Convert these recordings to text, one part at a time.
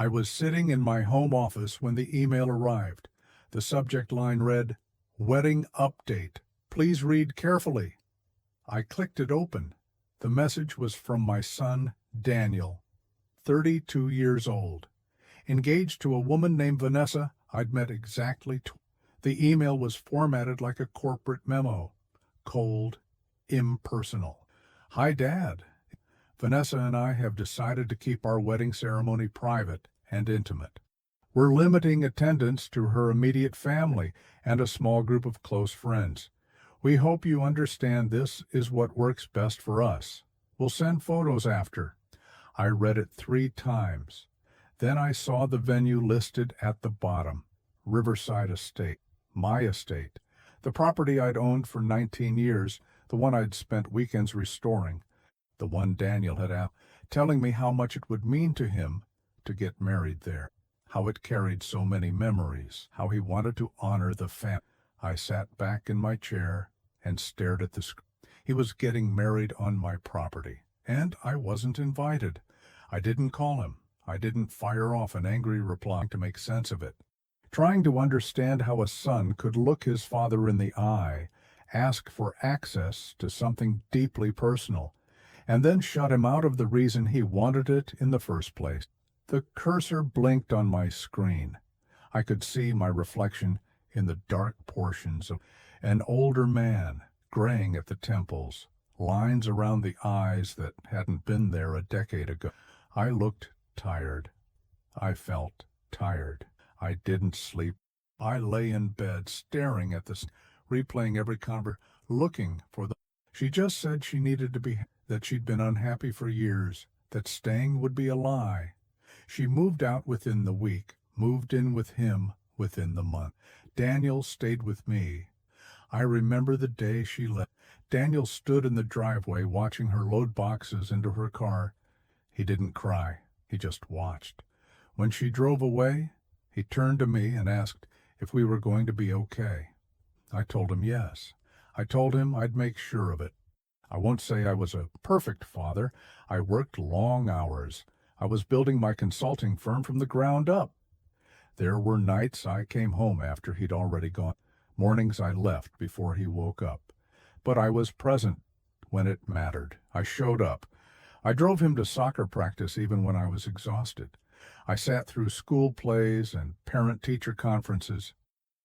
I was sitting in my home office when the email arrived. The subject line read, "Wedding Update. Please read carefully." I clicked it open. The message was from my son, Daniel, 32 years old. Engaged to a woman named Vanessa I'd met exactly The email was formatted like a corporate memo. Cold, impersonal. "Hi, Dad. Vanessa and I have decided to keep our wedding ceremony private and intimate. We're limiting attendance to her immediate family and a small group of close friends. We hope you understand this is what works best for us. We'll send photos after." I read it 3 times. Then I saw the venue listed at the bottom. Riverside Estate. My estate. The property I'd owned for 19 years, the one I'd spent weekends restoring, the one Daniel had asked, telling me how much it would mean to him to get married there, how it carried so many memories, how he wanted to honor the family. I sat back in my chair and stared at the screen. He was getting married on my property, and I wasn't invited. I didn't call him. I didn't fire off an angry reply to make sense of it. Trying to understand how a son could look his father in the eye, ask for access to something deeply personal, and then shut him out of the reason he wanted it in the first place. The cursor blinked on my screen. I could see my reflection in the dark portions of an older man, graying at the temples, lines around the eyes that hadn't been there a decade ago. I looked tired. I felt tired. I didn't sleep. I lay in bed, staring at this, replaying every conversation, looking for the... She just said she needed to be, that she'd been unhappy for years, that staying would be a lie. She moved out within the week, moved in with him within the month. Daniel stayed with me. I remember the day she left. Daniel stood in the driveway watching her load boxes into her car. He didn't cry. He just watched. When she drove away, he turned to me and asked if we were going to be okay. I told him yes. I told him I'd make sure of it. I won't say I was a perfect father. I worked long hours. I was building my consulting firm from the ground up. There were nights I came home after he'd already gone. Mornings I left before he woke up. But I was present when it mattered. I showed up. I drove him to soccer practice even when I was exhausted. I sat through school plays and parent-teacher conferences.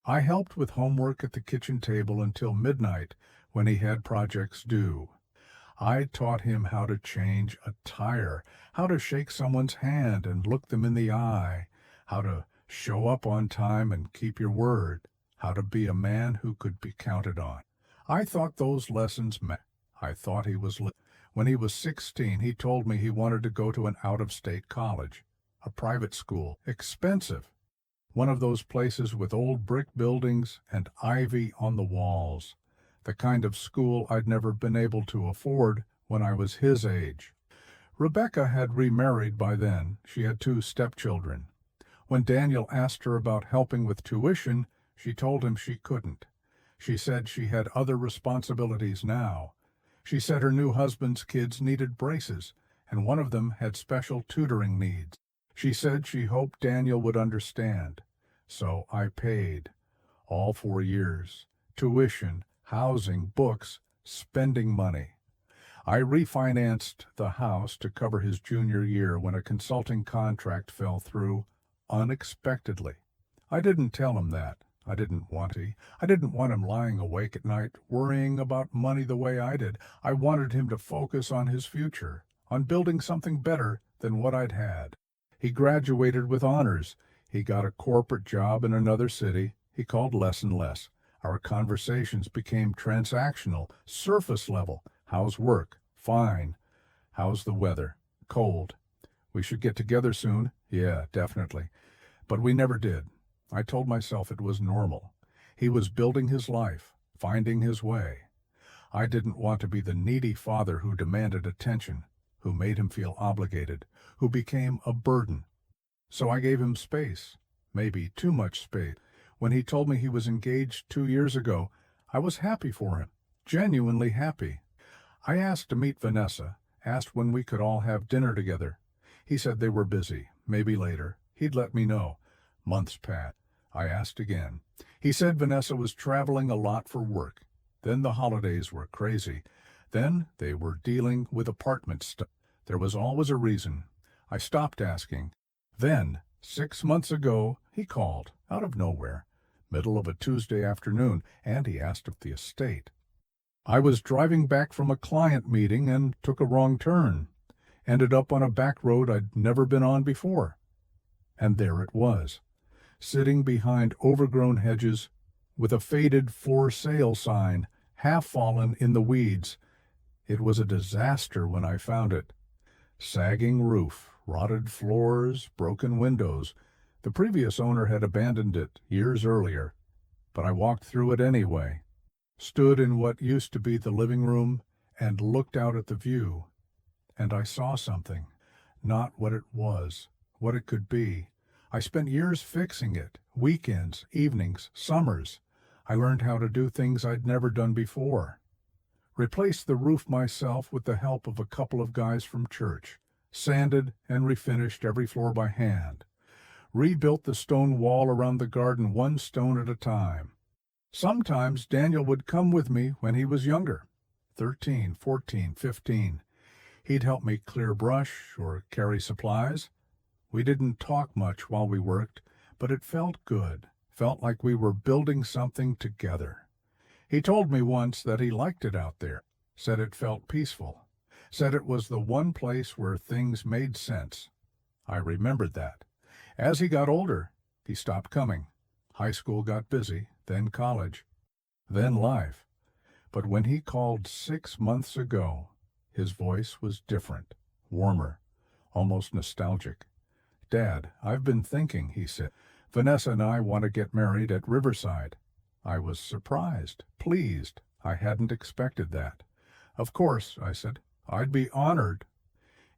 I helped with homework at the kitchen table until midnight when he had projects due. I taught him how to change a tire, how to shake someone's hand and look them in the eye, how to show up on time and keep your word, how to be a man who could be counted on. I thought those lessons meant. I thought he was When he was 16, he told me he wanted to go to an out-of-state college, a private school, expensive, one of those places with old brick buildings and ivy on the walls, the kind of school I'd never been able to afford when I was his age. Rebecca had remarried by then. She had 2 stepchildren. When Daniel asked her about helping with tuition, she told him she couldn't. She said she had other responsibilities now. She said her new husband's kids needed braces, and one of them had special tutoring needs. She said she hoped Daniel would understand. So I paid. All 4 years. Tuition, housing, books, spending money. I refinanced the house to cover his junior year when a consulting contract fell through unexpectedly. I didn't tell him that. I didn't want him lying awake at night worrying about money the way I did. I wanted him to focus on his future, on building something better than what I'd had. He graduated with honors. He got a corporate job in another city. He called less and less. Our conversations became transactional, surface level. How's work? Fine. How's the weather? Cold. We should get together soon. Yeah, definitely. But we never did. I told myself it was normal. He was building his life, finding his way. I didn't want to be the needy father who demanded attention, who made him feel obligated, who became a burden. So I gave him space, maybe too much space. When he told me he was engaged 2 years ago, I was happy for him, genuinely happy. I asked to meet Vanessa, asked when we could all have dinner together. He said they were busy, maybe later. He'd let me know. Months passed. I asked again. He said Vanessa was traveling a lot for work. Then the holidays were crazy. Then they were dealing with apartment stuff. There was always a reason. I stopped asking. Then, 6 months ago, he called, out of nowhere, middle of a Tuesday afternoon, and he asked if the estate. I was driving back from a client meeting and took a wrong turn. Ended up on a back road I'd never been on before. And there it was, sitting behind overgrown hedges, with a faded for sale sign, half fallen in the weeds. It was a disaster when I found it. Sagging roof, rotted floors, broken windows. The previous owner had abandoned it years earlier, but I walked through it anyway, stood in what used to be the living room, and looked out at the view. And I saw something, not what it was, what it could be. I spent years fixing it, weekends, evenings, summers. I learned how to do things I'd never done before. Replaced the roof myself with the help of a couple of guys from church. Sanded and refinished every floor by hand. Rebuilt the stone wall around the garden one stone at a time. Sometimes Daniel would come with me when he was younger, 13, 14, 15. He'd help me clear brush or carry supplies. We didn't talk much while we worked, but it felt good, felt like we were building something together. He told me once that he liked it out there, said it felt peaceful, said it was the one place where things made sense. I remembered that. As he got older, he stopped coming. High school got busy, then college, then life. But when he called 6 months ago, his voice was different, warmer, almost nostalgic. "Dad, I've been thinking," he said. "Vanessa and I want to get married at Riverside." I was surprised, pleased. I hadn't expected that. "Of course," I said. "I'd be honored."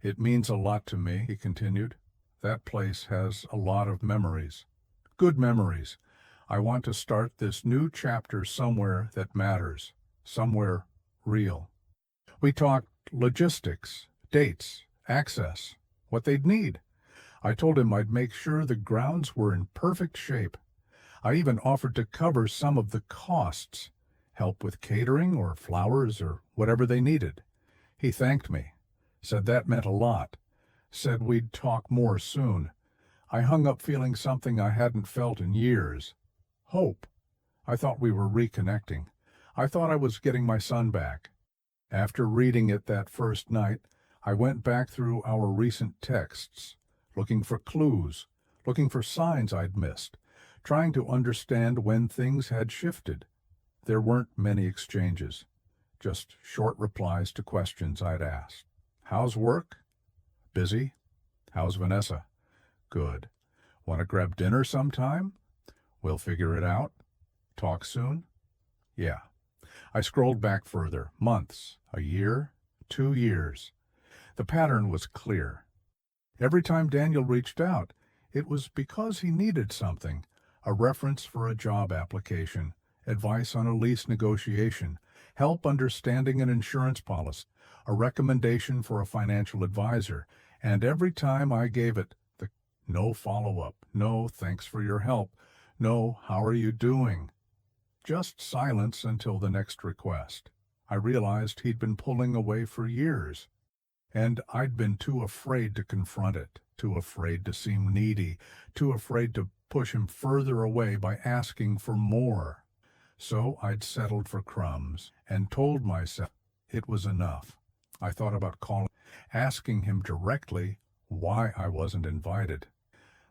"It means a lot to me," he continued. "That place has a lot of memories. Good memories. I want to start this new chapter somewhere that matters, somewhere real." We talked logistics, dates, access, what they'd need. I told him I'd make sure the grounds were in perfect shape. I even offered to cover some of the costs, help with catering or flowers or whatever they needed. He thanked me, said that meant a lot, said we'd talk more soon. I hung up feeling something I hadn't felt in years. Hope. I thought we were reconnecting. I thought I was getting my son back. After reading it that first night, I went back through our recent texts, looking for clues, looking for signs I'd missed, trying to understand when things had shifted. There weren't many exchanges, just short replies to questions I'd asked. "How's work?" "Busy." "How's Vanessa?" "Good." "Want to grab dinner sometime?" "We'll figure it out." "Talk soon?" "Yeah." I scrolled back further, months, a year, 2 years. The pattern was clear. Every time Daniel reached out, it was because he needed something, a reference for a job application, advice on a lease negotiation, help understanding an insurance policy, a recommendation for a financial advisor, and every time I gave it, the no follow-up, no thanks for your help, no how are you doing, just silence until the next request. I realized he'd been pulling away for years, and I'd been too afraid to confront it, too afraid to seem needy, too afraid to push him further away by asking for more. So I'd settled for crumbs and told myself it was enough. I thought about calling, asking him directly why I wasn't invited.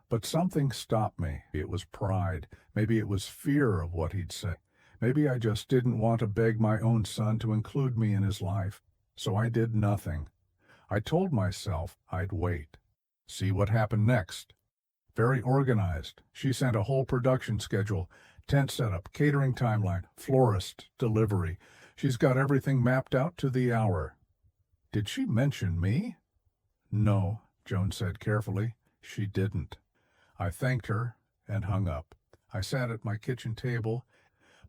But something stopped me. Maybe it was pride. Maybe it was fear of what he'd say. Maybe I just didn't want to beg my own son to include me in his life. So I did nothing. I told myself I'd wait, see what happened next. Very organized. She sent a whole production schedule, tent setup, catering timeline, florist, delivery. She's got everything mapped out to the hour. Did she mention me? No, Joan said carefully. She didn't. I thanked her and hung up. I sat at my kitchen table.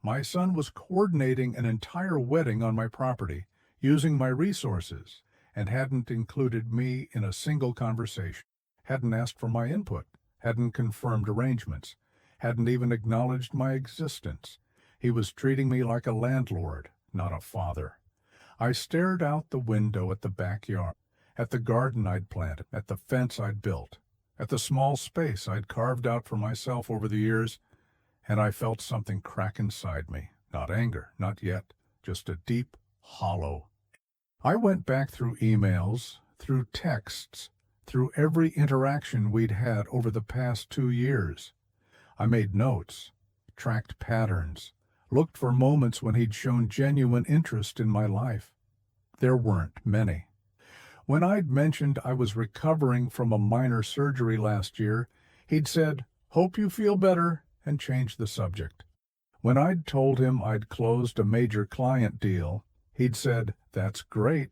My son was coordinating an entire wedding on my property, using my resources, and hadn't included me in a single conversation, hadn't asked for my input, hadn't confirmed arrangements, hadn't even acknowledged my existence. He was treating me like a landlord, not a father. I stared out the window at the backyard, at the garden I'd planted, at the fence I'd built, at the small space I'd carved out for myself over the years, and I felt something crack inside me. Not anger, not yet, just a deep, hollow. I went back through emails, through texts, through every interaction we'd had over the past 2 years. I made notes, tracked patterns, looked for moments when he'd shown genuine interest in my life. There weren't many. When I'd mentioned I was recovering from a minor surgery last year, he'd said, "Hope you feel better," and changed the subject. When I'd told him I'd closed a major client deal, he'd said, "That's great,"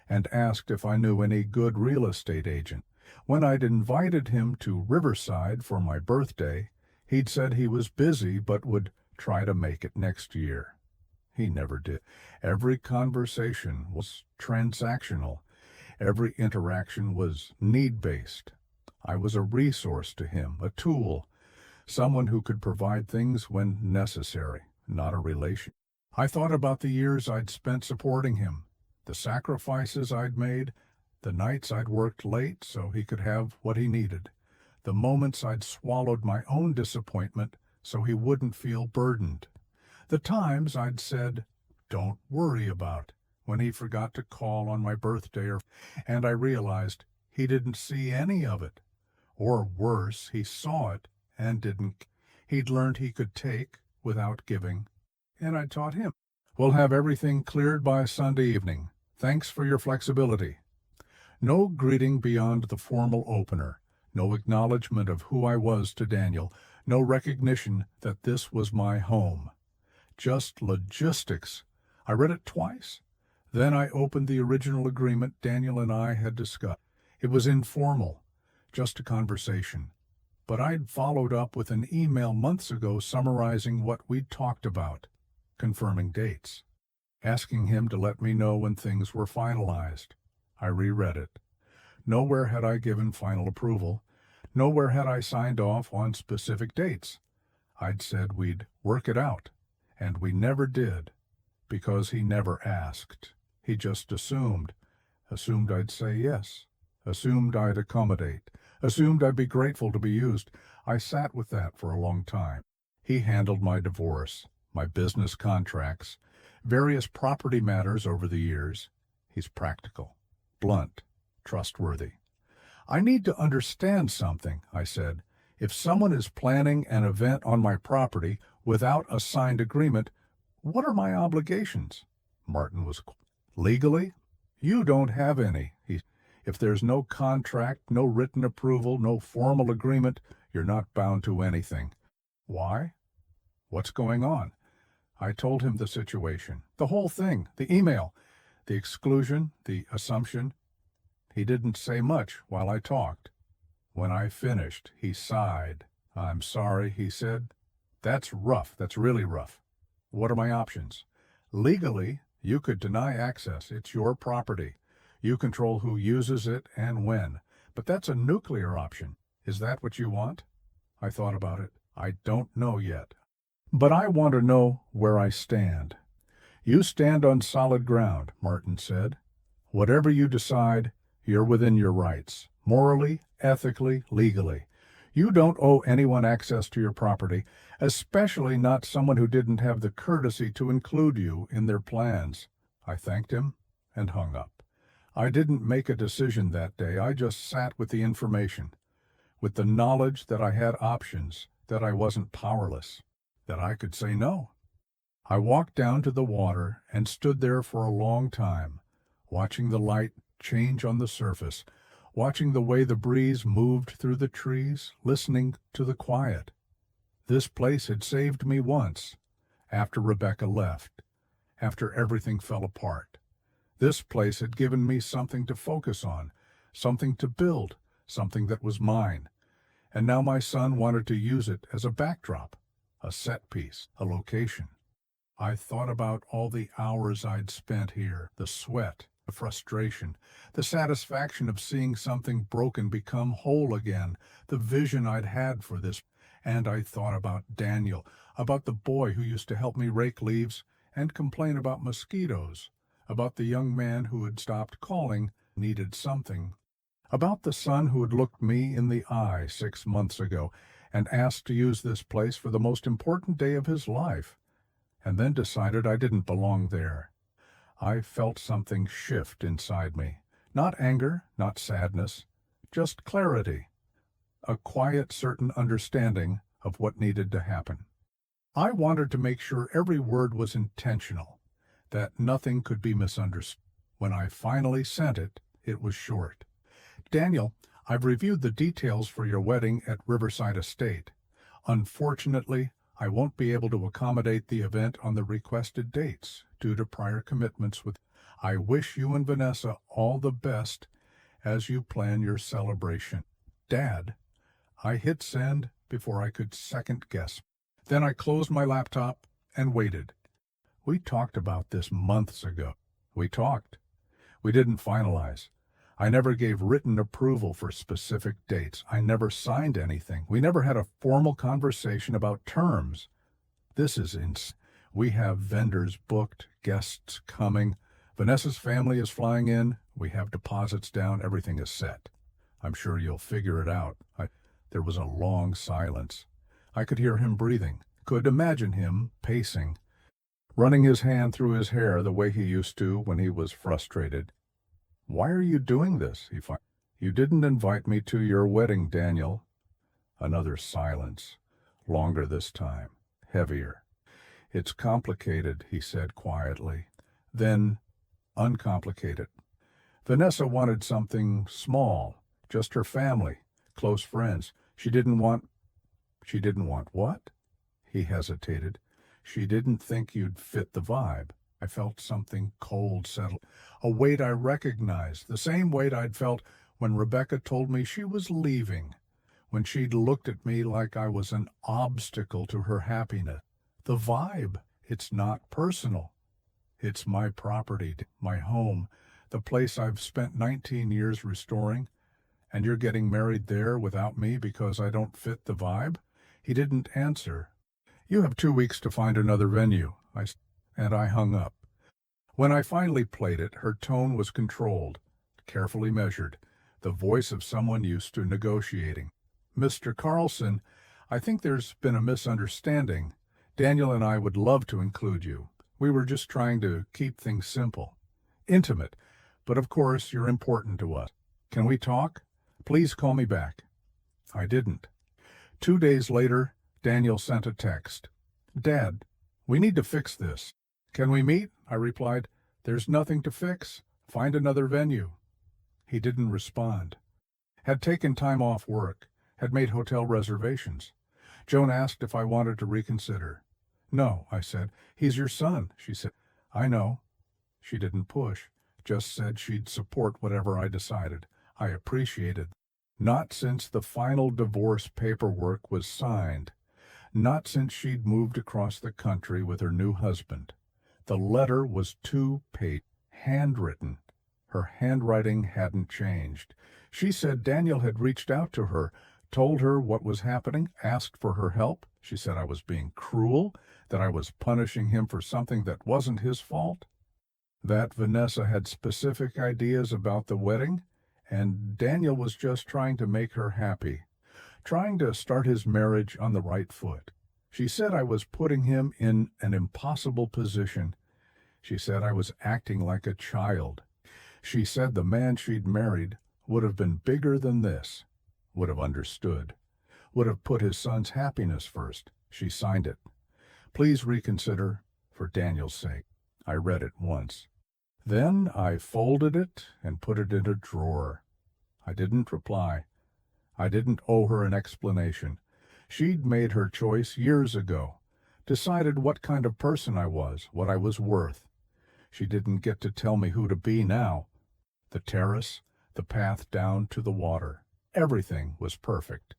and asked if I knew any good real estate agent. When I'd invited him to Riverside for my birthday, he'd said he was busy but would try to make it next year. He never did. Every conversation was transactional. Every interaction was need-based. I was a resource to him, a tool, someone who could provide things when necessary, not a relation. I thought about the years I'd spent supporting him, the sacrifices I'd made, the nights I'd worked late so he could have what he needed, the moments I'd swallowed my own disappointment so he wouldn't feel burdened, the times I'd said, "Don't worry about," when he forgot to call on my birthday, and I realized he didn't see any of it. Or worse, he saw it and didn't. He'd learned he could take without giving, and I taught him. "We'll have everything cleared by Sunday evening. Thanks for your flexibility." No greeting beyond the formal opener, no acknowledgement of who I was to Daniel, no recognition that this was my home. Just logistics. I read it twice. Then I opened the original agreement Daniel and I had discussed. It was informal, just a conversation. But I'd followed up with an email months ago summarizing what we'd talked about, confirming dates, asking him to let me know when things were finalized. I reread it. Nowhere had I given final approval. Nowhere had I signed off on specific dates. I'd said we'd work it out, and we never did, because he never asked. He just assumed I'd say yes, assumed I'd accommodate, assumed I'd be grateful to be used. I sat with that for a long time. He handled my divorce, my business contracts, various property matters over the years. He's practical, blunt, trustworthy. "I need to understand something," I said. "If someone is planning an event on my property without a signed agreement, what are my obligations?" Martin was "Legally, you don't have any. If there's no contract, no written approval, no formal agreement, you're not bound to anything." "Why? What's going on?" I told him the situation, the whole thing, the email, the exclusion, the assumption. He didn't say much while I talked. When I finished, he sighed. "I'm sorry," he said. "That's rough. That's really rough. What are my options?" "Legally, you could deny access. It's your property. You control who uses it and when. But that's a nuclear option. Is that what you want?" I thought about it. "I don't know yet. But I want to know where I stand." "You stand on solid ground," Martin said. "Whatever you decide, you're within your rights, morally, ethically, legally. You don't owe anyone access to your property, especially not someone who didn't have the courtesy to include you in their plans." I thanked him and hung up. I didn't make a decision that day. I just sat with the information, with the knowledge that I had options, that I wasn't powerless, that I could say no. I walked down to the water and stood there for a long time, watching the light change on the surface, watching the way the breeze moved through the trees, listening to the quiet. This place had saved me once, after Rebecca left, after everything fell apart. This place had given me something to focus on, something to build, something that was mine. And now my son wanted to use it as a backdrop, a set piece, a location. I thought about all the hours I'd spent here, the sweat, The frustration, the satisfaction of seeing something broken become whole again, the vision I'd had for this. And I thought about Daniel, about the boy who used to help me rake leaves and complain about mosquitoes, about the young man who had stopped calling, needed something, about the son who had looked me in the eye 6 months ago and asked to use this place for the most important day of his life, and then decided I didn't belong there. I felt something shift inside me. Not anger, not sadness, just clarity. A quiet, certain understanding of what needed to happen. I wanted to make sure every word was intentional, that nothing could be misunderstood. When I finally sent it, it was short. Daniel, I've reviewed the details for your wedding at Riverside Estate. Unfortunately, I won't be able to accommodate the event on the requested dates due to prior commitments with. I wish you and Vanessa all the best as you plan your celebration. Dad. I hit send before I could second guess. Then I closed my laptop and waited. We talked about this months ago. We talked. We didn't finalize. I never gave written approval for specific dates. I never signed anything. We never had a formal conversation about terms. This is insane. We have vendors booked, guests coming. Vanessa's family is flying in. We have deposits down. Everything is set. I'm sure you'll figure it out. There was a long silence. I could hear him breathing, could imagine him pacing, running his hand through his hair the way he used to when he was frustrated. Why are you doing this? You didn't invite me to your wedding, Daniel. Another silence, longer this time, heavier. It's complicated, he said quietly. Then, uncomplicated. Vanessa wanted something small, just her family, close friends. She didn't want what? He hesitated. She didn't think you'd fit the vibe. I felt something cold settle, a weight I recognized, the same weight I'd felt when Rebecca told me she was leaving, when she'd looked at me like I was an obstacle to her happiness. The vibe, it's not personal. It's my property, my home, the place I've spent 19 years restoring, and you're getting married there without me because I don't fit the vibe? He didn't answer. You have 2 weeks to find another venue, and I hung up. When I finally played it, her tone was controlled, carefully measured, the voice of someone used to negotiating. Mr. Carlson, I think there's been a misunderstanding. Daniel and I would love to include you. We were just trying to keep things simple, intimate, but of course you're important to us. Can we talk? Please call me back. I didn't. 2 days later, Daniel sent a text. Dad, we need to fix this. Can we meet? I replied. There's nothing to fix. Find another venue. He didn't respond. Had taken time off work. Had made hotel reservations. Joan asked if I wanted to reconsider. No, I said. He's your son, she said. I know. She didn't push. Just said she'd support whatever I decided. I appreciated. Not since the final divorce paperwork was signed. Not since she'd moved across the country with her new husband. The letter was 2-page, handwritten. Her handwriting hadn't changed. She said Daniel had reached out to her, told her what was happening, asked for her help. She said I was being cruel, that I was punishing him for something that wasn't his fault, that Vanessa had specific ideas about the wedding, and Daniel was just trying to make her happy, trying to start his marriage on the right foot. She said I was putting him in an impossible position. She said I was acting like a child. She said the man she'd married would have been bigger than this, would have understood, would have put his son's happiness first. She signed it. Please reconsider, for Daniel's sake. I read it once. Then I folded it and put it in a drawer. I didn't reply. I didn't owe her an explanation. She'd made her choice years ago, decided what kind of person I was, what I was worth. She didn't get to tell me who to be now. The terrace, the path down to the water, everything was perfect.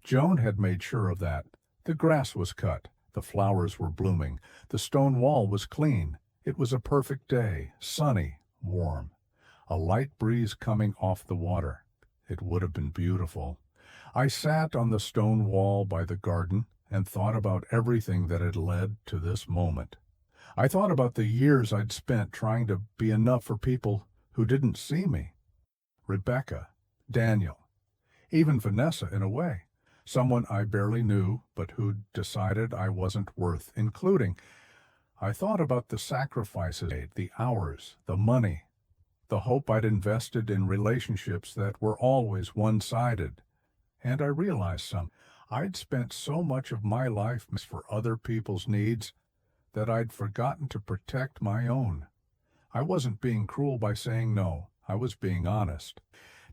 Joan had made sure of that. The grass was cut, the flowers were blooming, the stone wall was clean. It was a perfect day, sunny, warm. a light breeze coming off the water. It would have been beautiful. I sat on the stone wall by the garden and thought about everything that had led to this moment. I thought about the years I'd spent trying to be enough for people who didn't see me. Rebecca, Daniel, even Vanessa in a way. Someone I barely knew, but who'd decided I wasn't worth including. I thought about the sacrifices made, the hours, the money, the hope I'd invested in relationships that were always one-sided. And I realized something. I'd spent so much of my life for other people's needs that I'd forgotten to protect my own. I wasn't being cruel by saying no. I was being honest.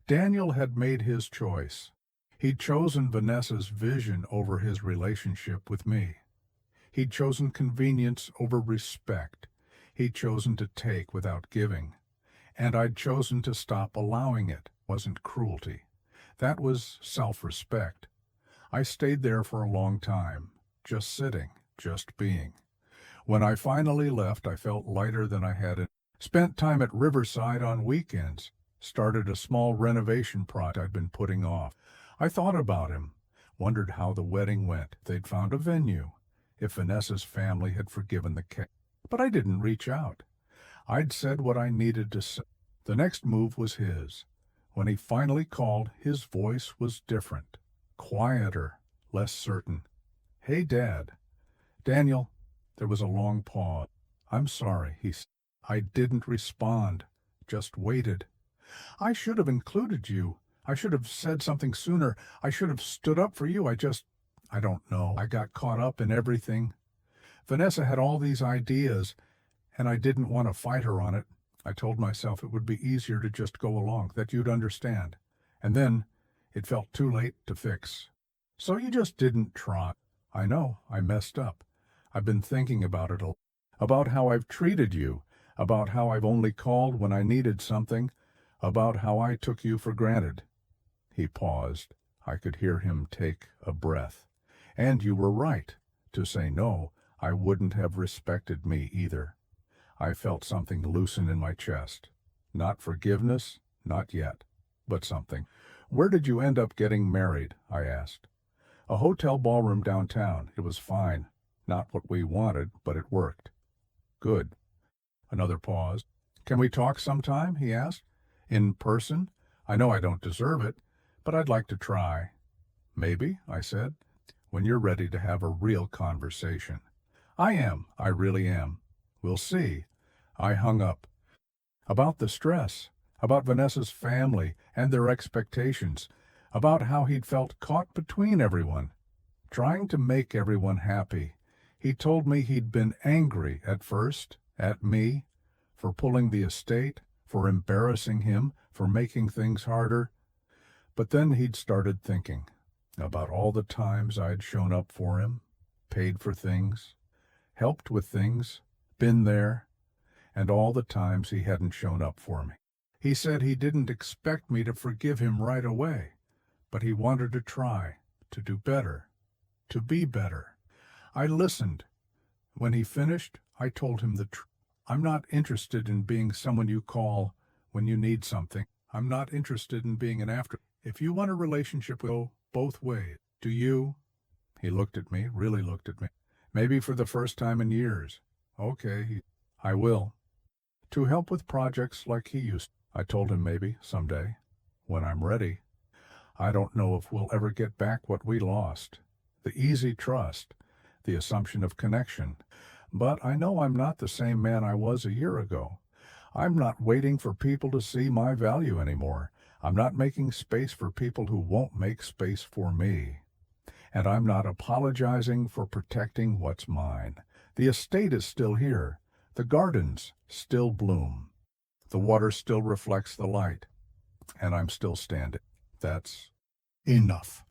Daniel had made his choice. He'd chosen Vanessa's vision over his relationship with me. He'd chosen convenience over respect. He'd chosen to take without giving. And I'd chosen to stop allowing it. It wasn't cruelty. That was self-respect. I stayed there for a long time, just sitting, just being. When I finally left, I felt lighter than I had. Spent time at Riverside on weekends. Started a small renovation project I'd been putting off. I thought about him, wondered how the wedding went. They'd found a venue, if Vanessa's family had forgiven the cake. But I didn't reach out. I'd said what I needed to say. The next move was his. When he finally called, his voice was different, quieter, less certain. "Hey, Dad." "Daniel." There was a long pause. "I'm sorry," he said. I didn't respond, just waited. "I should have included you. I should have said something sooner. I should have stood up for you. I don't know. I got caught up in everything. Vanessa had all these ideas, and I didn't want to fight her on it. I told myself it would be easier to just go along, that you'd understand. And then it felt too late to fix. So you just didn't try." "I know, I messed up. I've been thinking about it a lot. About how I've treated you, about how I've only called when I needed something, about how I took you for granted." He paused. I could hear him take a breath. "And you were right. To say no, I wouldn't have respected me either." I felt something loosen in my chest. Not forgiveness, not yet, but something. "Where did you end up getting married?" I asked. "A hotel ballroom downtown. It was fine. Not what we wanted, but it worked." "Good." Another pause. "Can we talk sometime?" he asked. "In person? I know I don't deserve it, but I'd like to try." "Maybe," I said, "when you're ready to have a real conversation." "I am. I really am." "We'll see." I hung up. About the stress, about Vanessa's family and their expectations, about how he'd felt caught between everyone, trying to make everyone happy. He told me he'd been angry at first, at me, for pulling the estate, for embarrassing him, for making things harder. But then he'd started thinking about all the times I'd shown up for him, paid for things, helped with things, been there, and all the times he hadn't shown up for me. He said he didn't expect me to forgive him right away, but he wanted to try, to do better, to be better. I listened. When he finished, I told him the truth. "I'm not interested in being someone you call when you need something. I'm not interested in being an after. If you want a relationship, we'll go both ways. Do you?" He looked at me, really looked at me. "Maybe for the first time in years." "Okay, I will. To help with projects like he used." I told him maybe, someday, when I'm ready. I don't know if we'll ever get back what we lost. The easy trust, the assumption of connection. But I know I'm not the same man I was a year ago. I'm not waiting for people to see my value anymore. I'm not making space for people who won't make space for me. And I'm not apologizing for protecting what's mine. The estate is still here. The gardens still bloom. The water still reflects the light. And I'm still standing. That's enough.